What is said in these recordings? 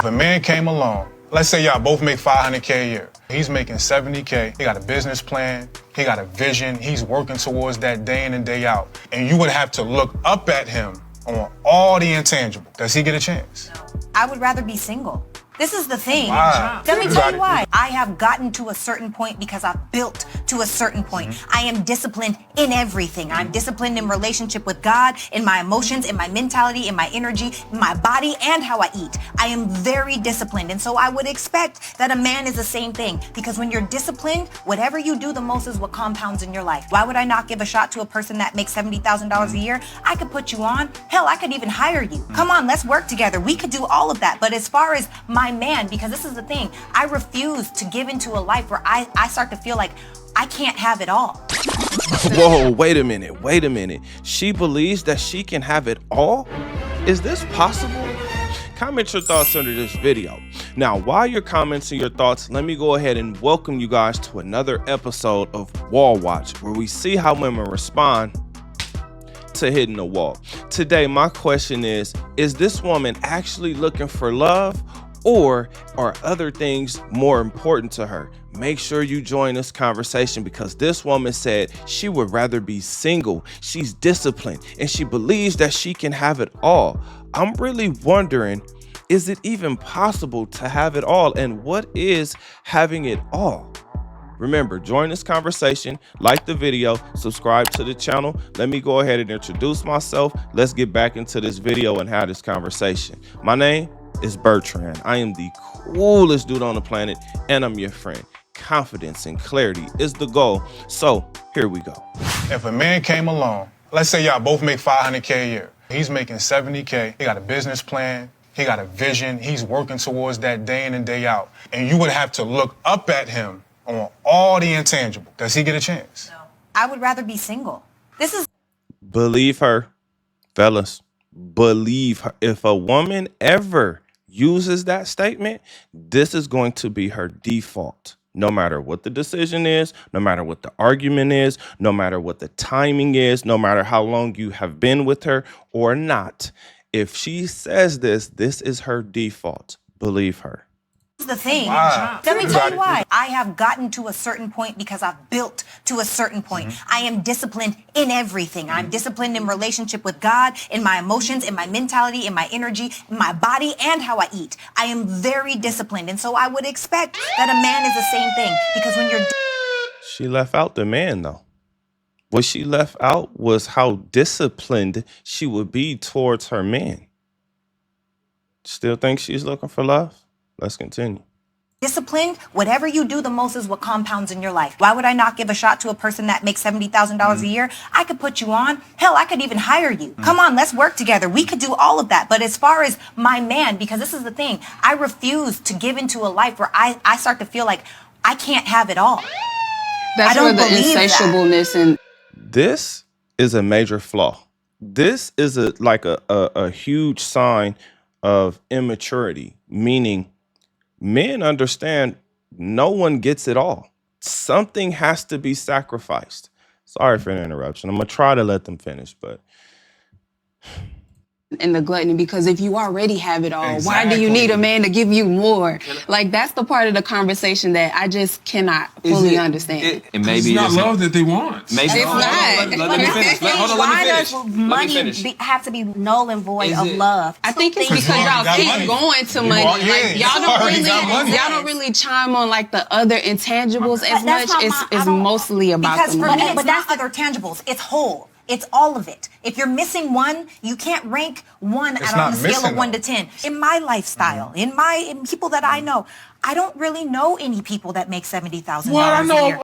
If a man came along, let's say y'all both make $500K a year. He's making $70K. He got a business plan. He got a vision. He's working towards that day in and day out. And you would have to look up at him on all the intangible. Does he get a chance? No. I would rather be single. This is the thing. Wow. Let me tell you why. I have gotten to a certain point because I've built to a certain point. I am disciplined in everything. I'm disciplined in relationship with God, in my emotions, in my mentality, in my energy, in my body, and how I eat. I am very disciplined. And so I would expect that a man is the same thing. Because when you're disciplined, whatever you do the most is what compounds in your life. Why would I not give a shot to a person that makes $70,000 a year? I could put you on. Hell, I could even hire you. Come on, let's work together. We could do all of that. But as far as my man, because this is the thing, I refuse to give into a life where I start to feel like I can't have it all. Whoa, wait a minute. She believes that she can have it all? Is this possible? Comment your thoughts under this video. Now, while you're commenting your thoughts, let me go ahead and welcome you guys to another episode of Wall Watch, where we see how women respond to hitting the wall. Today, my question is this woman actually looking for love, or are other things more important to her? Make sure you join this conversation, because this woman said she would rather be single. She's disciplined and she believes that she can have it all. I'm really wondering, is it even possible to have it all? And what is having it all? Remember, join this conversation, like the video, subscribe to the channel. Let me go ahead and introduce myself. Let's get back into this video and have this conversation. My name is Bertrand. I am the coolest dude on the planet, and I'm your friend. Confidence and clarity is the goal. So here we go. If a man came along, let's say y'all both make $500K a year. He's making $70K. He got a business plan. He got a vision. He's working towards that day in and day out. And you would have to look up at him on all the intangible. Does he get a chance? No. I would rather be single. This is... Believe her, fellas. Believe her. If a woman ever uses that statement, this is going to be her default. No matter what the decision is, no matter what the argument is, no matter what the timing is, no matter how long you have been with her or not, if she says this is her default. Believe her. The thing. Wow. Let me tell you why. I have gotten to a certain point because I've built to a certain point. I am disciplined in everything. I'm disciplined in relationship with God, in my emotions, in my mentality, in my energy, in my body, and how I eat. I am very disciplined. And so I would expect that a man is the same thing. Because when you're... She left out the man, though. What she left out was how disciplined she would be towards her man. Still think she's looking for love? Let's continue. Disciplined, whatever you do the most is what compounds in your life. Why would I not give a shot to a person that makes $70,000 a year? I could put you on. Hell, I could even hire you. Come on, let's work together. We could do all of that. But as far as my man, because this is the thing, I refuse to give into a life where I start to feel like I can't have it all. That's where the insatiableness and... This is a major flaw. This is a huge sign of immaturity, meaning men understand no one gets it all. Something has to be sacrificed. Sorry for the interruption. I'm going to try to let them finish, but... And the gluttony, because if you already have it all, why do you need a man to give you more? Like, that's the part of the conversation that I just cannot fully understand. And maybe it's not love that they want. Maybe it's not. Let me finish. Why does money have to be null and void of love? I think it's because y'all keep going to money. Like, y'all don't really chime on like the other intangibles as much. It's mostly about the money. But that's other tangibles. It's whole. It's all of it. If you're missing one, you can't rank one on the scale of 1 to 10. In my lifestyle, in people that I know, I don't really know any people that make $70,000 a year.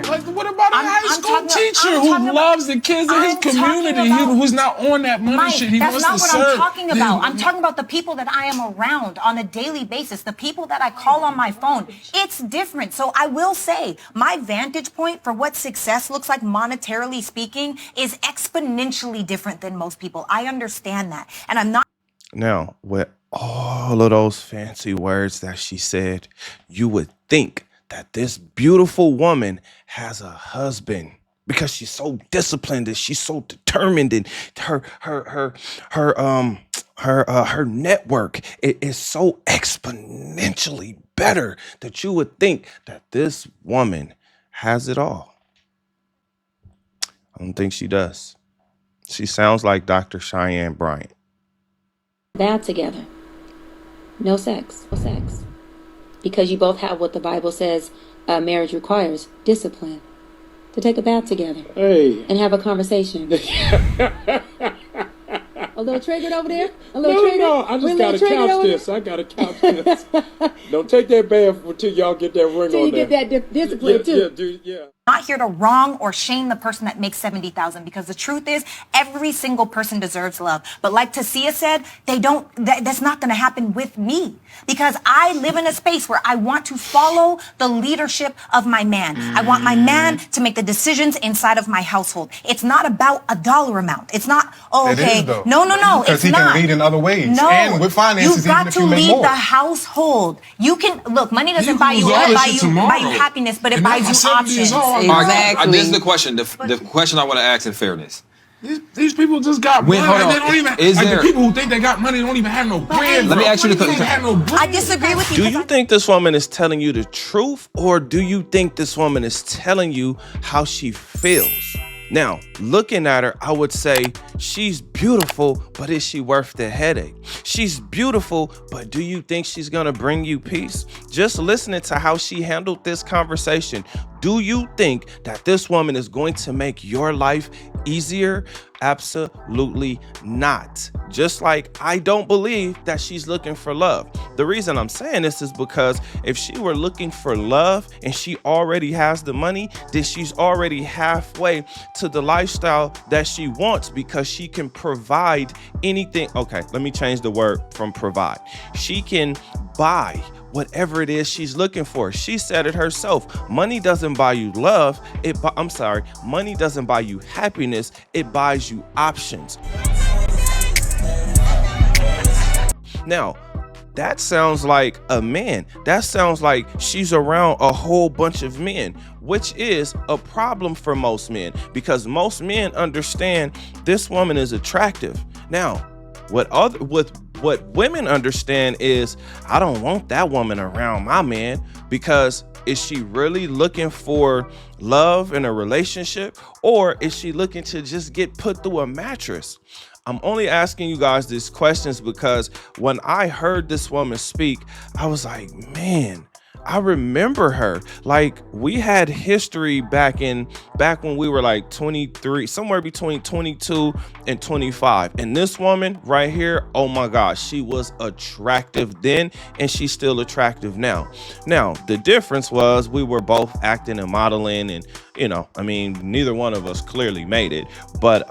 Like, what about a high school teacher who loves the kids in his community, who's not on that money shit? He wants to serve. That's not what I'm talking about. I'm talking about the people that I am around on a daily basis, the people that I call on my phone. It's different. So I will say my vantage point for what success looks like monetarily speaking is exponentially different than most people. I understand that. And I'm not. Now, with all of those fancy words that she said, you would think that this beautiful woman has a husband because she's so disciplined and she's so determined, and her network is so exponentially better that you would think that this woman has it all. I don't think she does. She sounds like Dr. Cheyenne Bryant. That together. No sex. No sex. Because you both have what the Bible says marriage requires, discipline. To take a bath together. Hey. And have a conversation. A little triggered over there? A little triggered? No, I just gotta couch this. I gotta couch this. Don't take that bath until y'all get that ring on there. Till you get that discipline too. Yeah. Not here to wrong or shame the person that makes $70,000, because the truth is every single person deserves love. But like Tasia said, that's not going to happen with me, because I live in a space where I want to follow the leadership of my man. I want my man to make the decisions inside of my household. It's not about a dollar amount. It's not, okay. No. Because he can lead in other ways. No. And with finances, you've got to lead the household. You can, look, money doesn't buy you happiness, but it buys you options. Exactly. This is the question. The question I want to ask in fairness. These people just got money. They don't even. The people who think they got money don't even have no bread. Let me ask you the question. I disagree with you. Do you think this woman is telling you the truth, or do you think this woman is telling you how she feels? Now, looking at her, I would say she's beautiful, but is she worth the headache? She's beautiful, but do you think she's going to bring you peace? Just listening to how she handled this conversation, do you think that this woman is going to make your life easier? Absolutely not. Just like I don't believe that she's looking for love. The reason I'm saying this is because if she were looking for love and she already has the money, then she's already halfway to the lifestyle that she wants, because she can provide anything. Okay, let me change the word from provide. She can buy whatever it is she's looking for. She said it herself. Money doesn't buy you love. Money doesn't buy you happiness. It buys you options. Now, that sounds like a man. That sounds like she's around a whole bunch of men, which is a problem for most men, because most men understand this woman is attractive. Now, what women understand is, I don't want that woman around my man, because is she really looking for love in a relationship, or is she looking to just get put through a mattress? I'm only asking you guys these questions because when I heard this woman speak, I was like, man, I remember her. Like, we had history back when we were like 23, somewhere between 22 and 25. And this woman right here, oh my gosh, she was attractive then, and she's still attractive now. Now, the difference was we were both acting and modeling, and neither one of us clearly made it, but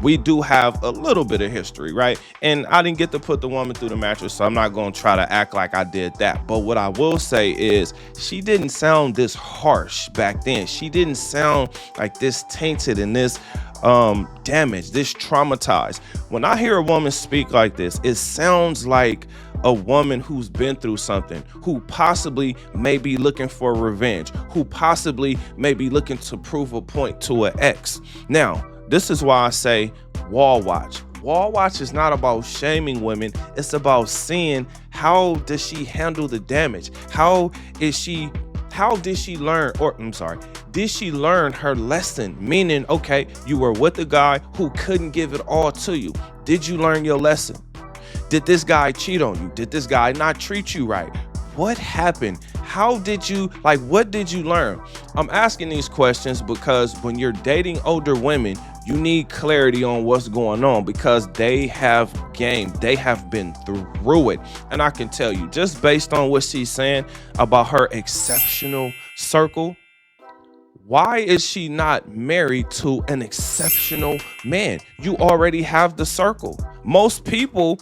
we do have a little bit of history, right? And I didn't get to put the woman through the mattress, so I'm not going to try to act like I did that. But what I will say is she didn't sound this harsh back then. She didn't sound like this tainted and this damaged, this traumatized. When I hear a woman speak like this, it sounds like a woman who's been through something, who possibly may be looking for revenge, who possibly may be looking to prove a point to an ex. Now, this is why I say wall watch. Wall watch is not about shaming women. It's about seeing, how does she handle the damage? Did she learn her lesson? Meaning, okay, you were with a guy who couldn't give it all to you. Did you learn your lesson? Did this guy cheat on you? Did this guy not treat you right? What happened? What did you learn? I'm asking these questions because when you're dating older women, you need clarity on what's going on, because they have game. They have been through it. And I can tell you, just based on what she's saying about her exceptional circle, why is she not married to an exceptional man? You already have the circle. Most people,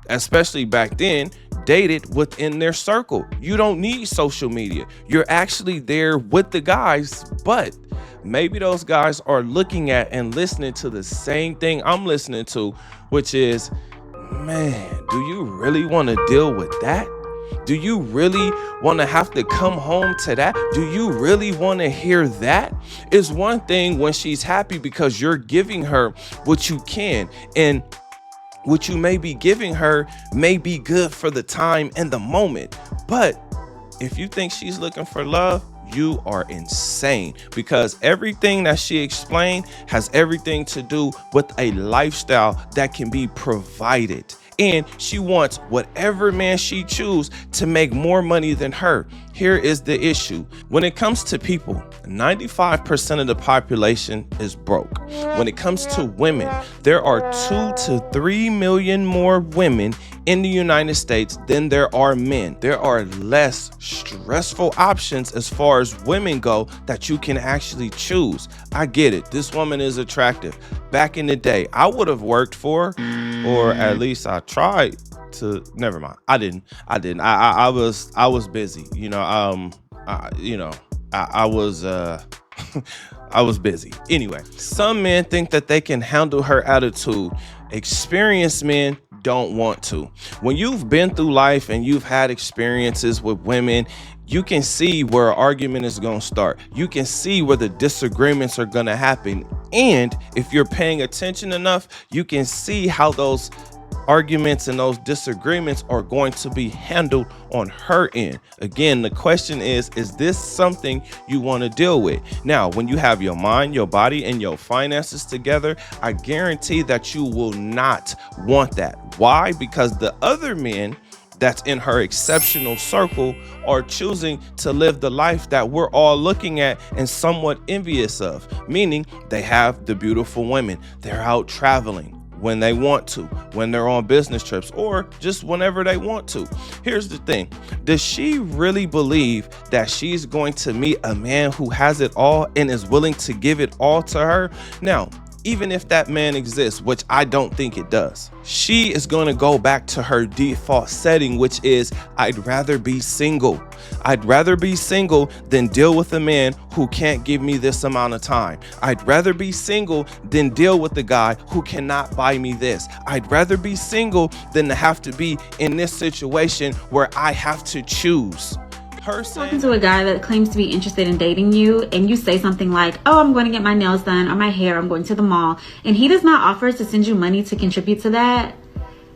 especially back then, dated within their circle. You don't need social media. You're actually there with the guys, but maybe those guys are looking at and listening to the same thing I'm listening to, which is, man, do you really want to deal with that? Do you really want to have to come home to that? Do you really want to hear that? It's one thing when she's happy because you're giving her what you can, and what you may be giving her may be good for the time and the moment. But if you think she's looking for love, you are insane, because everything that she explained has everything to do with a lifestyle that can be provided. And she wants whatever man she chooses to make more money than her. Here is the issue. When it comes to people, 95% of the population is broke. When it comes to women, there are 2 to 3 million more women in the United States than there are men. There are less stressful options as far as women go that you can actually choose. I get it. This woman is attractive. Back in the day, I would have worked for her, or at least I tried to. Never mind. I didn't. I was busy. I was I was busy. Anyway, some men think that they can handle her attitude. Experienced men don't want to. When you've been through life and you've had experiences with women, you can see where an argument is going to start. You can see where the disagreements are going to happen. And if you're paying attention enough, you can see how those arguments and those disagreements are going to be handled on her end. Again, the question is this something you want to deal with? Now, when you have your mind, your body, and your finances together, I guarantee that you will not want that. Why? Because the other men that's in her exceptional circle are choosing to live the life that we're all looking at and somewhat envious of, meaning they have the beautiful women. They're out traveling when they want to, when they're on business trips, or just whenever they want to. Here's the thing. Does she really believe that she's going to meet a man who has it all and is willing to give it all to her? Now, even if that man exists, which I don't think it does, she is going to go back to her default setting, which is, I'd rather be single. I'd rather be single than deal with a man who can't give me this amount of time. I'd rather be single than deal with the guy who cannot buy me this. I'd rather be single than to have to be in this situation where I have to choose. Talking to a guy that claims to be interested in dating you, and you say something like, oh, I'm going to get my nails done, or my hair, I'm going to the mall, and he does not offer to send you money to contribute to that,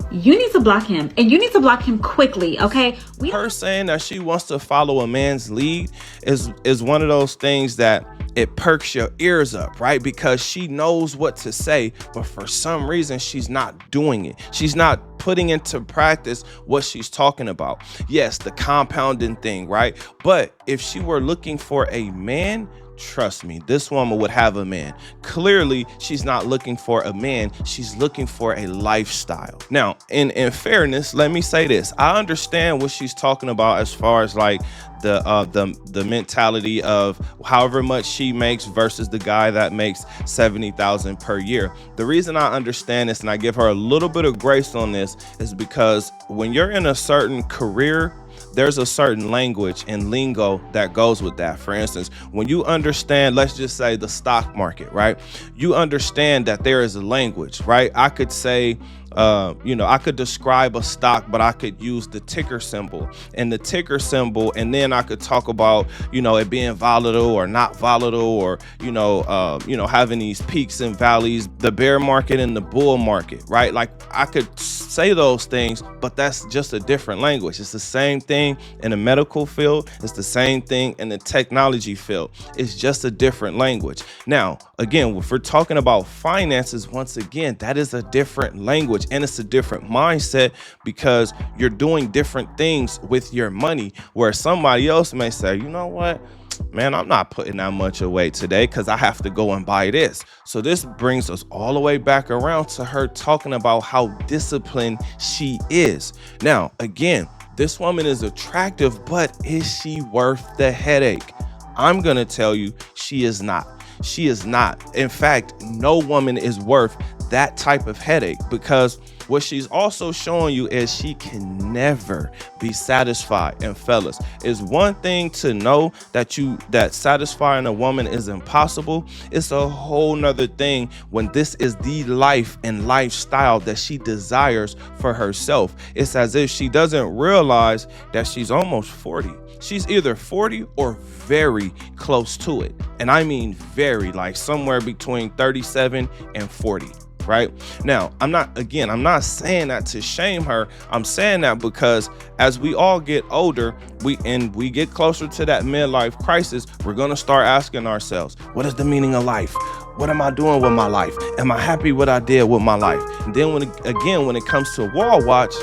you need to block him, and you need to block him quickly, okay? Her saying that she wants to follow a man's lead is one of those things that it perks your ears up, right? Because she knows what to say, but for some reason, she's not doing it. She's not putting into practice what she's talking about. Yes, the compounding thing, right? But if she were looking for a man, trust me, this woman would have a man. Clearly, she's not looking for a man. She's looking for a lifestyle. Now, in fairness, let me say this. I understand what she's talking about as far as like the mentality of however much she makes versus the guy that makes $70,000 per year. The reason I understand this and I give her a little bit of grace on this is because when you're in a certain career, there's a certain language and lingo that goes with that. For instance, when you understand, let's just say the stock market, right? You understand that there is a language, right? I could say, I could describe a stock, but I could use the ticker symbol and then I could talk about, it being volatile or not volatile, or, having these peaks and valleys, the bear market and the bull market, right? Like I could say those things, but that's just a different language. It's the same thing in the medical field. It's the same thing in the technology field. It's just a different language. Now, again, if we're talking about finances, once again, that is a different language. And it's a different mindset because you're doing different things with your money, where somebody else may say, you know what, man, I'm not putting that much away today because I have to go and buy this. So this brings us all the way back around to her talking about how disciplined she is. Now, again, this woman is attractive, but is she worth the headache? I'm going to tell you, she is not. She is not. In fact, no woman is worth that type of headache, because What she's also showing you is she can never be satisfied. And fellas, it's one thing to know that satisfying a woman is impossible. It's a whole nother thing when this is the life and lifestyle that she desires for herself. It's as if she doesn't realize that she's almost 40. She's either 40 or very close to it. And I mean very, like somewhere between 37 and 40. Right now, I'm not saying that to shame her. I'm saying that because as we all get older, we get closer to that midlife crisis, we're going to start asking ourselves, what is the meaning of life? What am I doing with my life? Am I happy what I did with my life? And then when it comes to wall watch,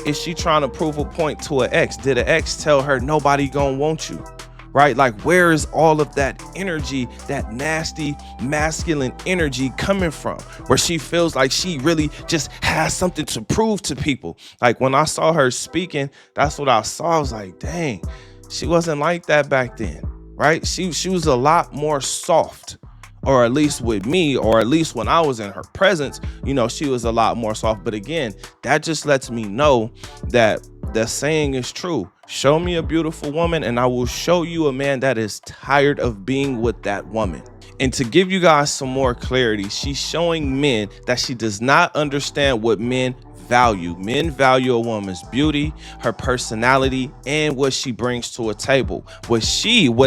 is she trying to prove a point to an ex? Did an ex tell her nobody gonna want you? Right? Like, where is all of that energy, that nasty masculine energy coming from? Where she feels like she really just has something to prove to people. Like when I saw her speaking, that's what I saw. I was like, dang, she wasn't like that back then, right? She was a lot more soft, or at least with me, or at least when I was in her presence, you know, she was a lot more soft. But again, that just lets me know that the saying is true. Show me a beautiful woman and I will show you a man that is tired of being with that woman. And to give you guys some more clarity, she's showing men that she does not understand what men value. Men value a woman's beauty, her personality, and what she brings to a table. What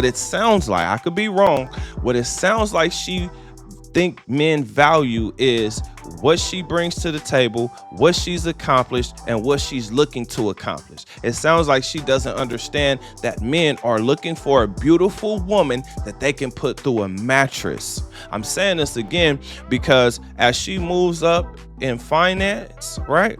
it sounds like, I could be wrong, what it sounds like she think men value is what she brings to the table, what she's accomplished, and what she's looking to accomplish. It sounds like she doesn't understand that men are looking for a beautiful woman that they can put through a mattress. I'm saying this again because as she moves up in finance, right,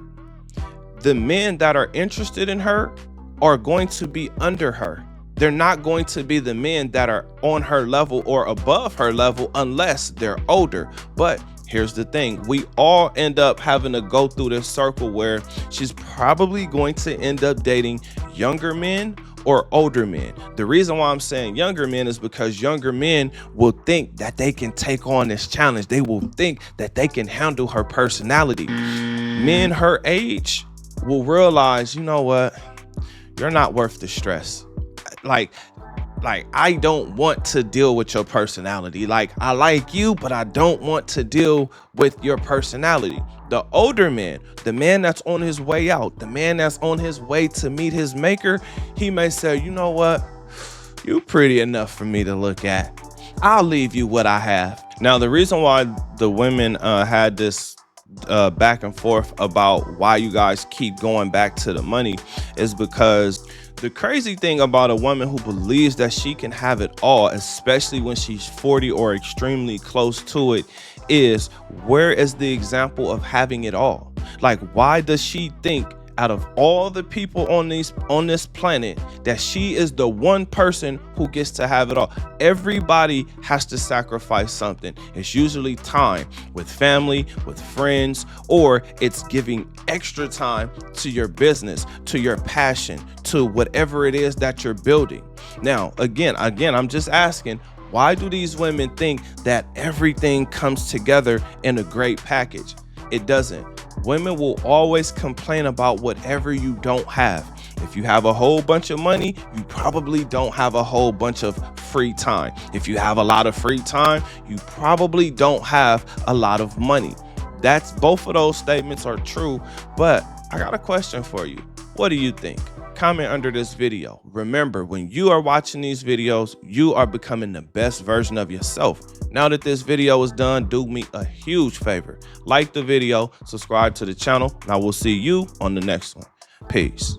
the men that are interested in her are going to be under her. They're not going to be the men that are on her level or above her level unless they're older. But here's the thing. We all end up having to go through this circle where she's probably going to end up dating younger men or older men. The reason why I'm saying younger men is because younger men will think that they can take on this challenge. They will think that they can handle her personality. Men her age will realize, you know what? You're not worth the stress. Like I don't want to deal with your personality. Like, I like you, but I don't want to deal with your personality. The older man, the man that's on his way out, the man that's on his way to meet his maker, he may say, you know what? You pretty enough for me to look at. I'll leave you what I have. Now, the reason why the women had this back and forth about why you guys keep going back to the money is because the crazy thing about a woman who believes that she can have it all, especially when she's 40 or extremely close to it, is where is the example of having it all? Like, why does she think out of all the people on this planet that she is the one person who gets to have it all? Everybody has to sacrifice something. It's usually time with family, with friends, or it's giving extra time to your business, to your passion, to whatever it is that you're building. Now, again, I'm just asking, why do these women think that everything comes together in a great package? It doesn't. Women will always complain about whatever you don't have. If you have a whole bunch of money, you probably don't have a whole bunch of free time. If you have a lot of free time, you probably don't have a lot of money. That's both of those statements are true, but I got a question for you. What do you think? Comment under this video. Remember, when you are watching these videos, you are becoming the best version of yourself. Now that this video is done, do me a huge favor. Like the video, subscribe to the channel, and I will see you on the next one. Peace.